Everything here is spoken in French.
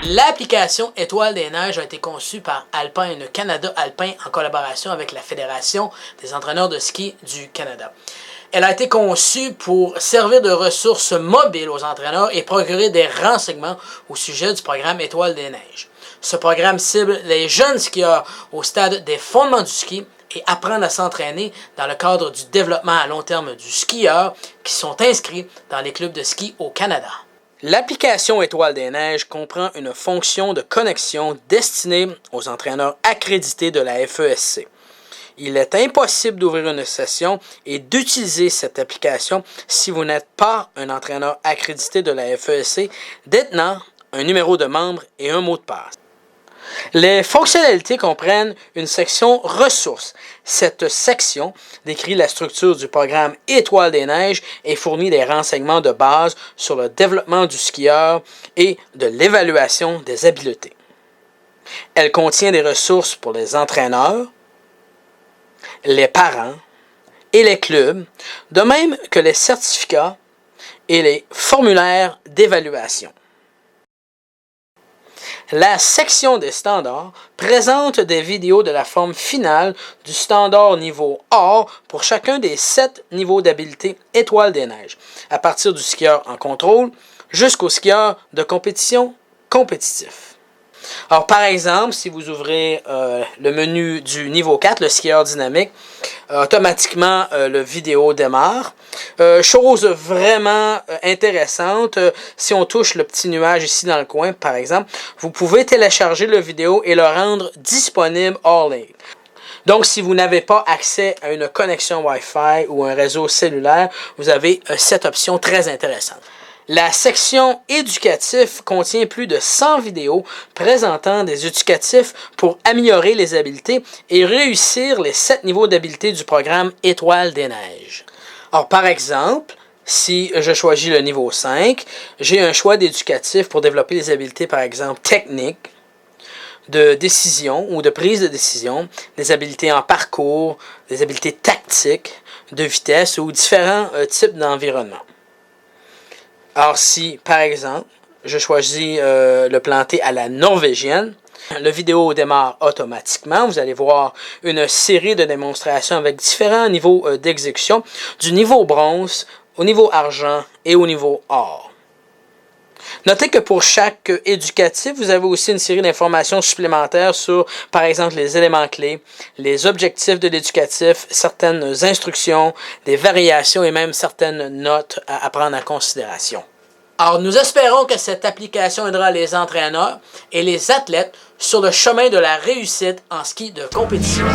L'application Étoile des neiges a été conçue par Alpine Canada Alpin en collaboration avec la Fédération des entraîneurs de ski du Canada. Elle a été conçue pour servir de ressource mobile aux entraîneurs et procurer des renseignements au sujet du programme Étoile des neiges. Ce programme cible les jeunes skieurs au stade des fondements du ski et apprendre à s'entraîner dans le cadre du développement à long terme du skieur qui sont inscrits dans les clubs de ski au Canada. L'application Étoile des neiges comprend une fonction de connexion destinée aux entraîneurs accrédités de la FESC. Il est impossible d'ouvrir une session et d'utiliser cette application si vous n'êtes pas un entraîneur accrédité de la FESC détenant un numéro de membre et un mot de passe. Les fonctionnalités comprennent une section ressources. Cette section décrit la structure du programme Étoile des neiges et fournit des renseignements de base sur le développement du skieur et de l'évaluation des habiletés. Elle contient des ressources pour les entraîneurs, les parents et les clubs, de même que les certificats et les formulaires d'évaluation. La section des standards présente des vidéos de la forme finale du standard niveau or pour chacun des 7 niveaux d'habileté Étoile des neiges, à partir du skieur en contrôle jusqu'au skieur de compétition compétitif. Alors, par exemple, si vous ouvrez le menu du niveau 4, le skieur dynamique, automatiquement, le vidéo démarre. Chose vraiment intéressante, si on touche le petit nuage ici dans le coin, par exemple, vous pouvez télécharger le vidéo et le rendre disponible hors ligne. Donc, si vous n'avez pas accès à une connexion Wi-Fi ou un réseau cellulaire, vous avez cette option très intéressante. La section éducatif contient plus de 100 vidéos présentant des éducatifs pour améliorer les habiletés et réussir les 7 niveaux d'habileté du programme Étoile des neiges. Alors, par exemple, si je choisis le niveau 5, j'ai un choix d'éducatif pour développer les habiletés, par exemple, techniques, de décision ou de prise de décision, des habiletés en parcours, des habiletés tactiques, de vitesse ou différents types d'environnement. Alors, si, par exemple, je choisis le planter à la norvégienne, le vidéo démarre automatiquement. Vous allez voir une série de démonstrations avec différents niveaux d'exécution, du niveau bronze au niveau argent et au niveau or. Notez que pour chaque éducatif, vous avez aussi une série d'informations supplémentaires sur, par exemple, les éléments clés, les objectifs de l'éducatif, certaines instructions, des variations et même certaines notes à prendre en considération. Alors, nous espérons que cette application aidera les entraîneurs et les athlètes sur le chemin de la réussite en ski de compétition.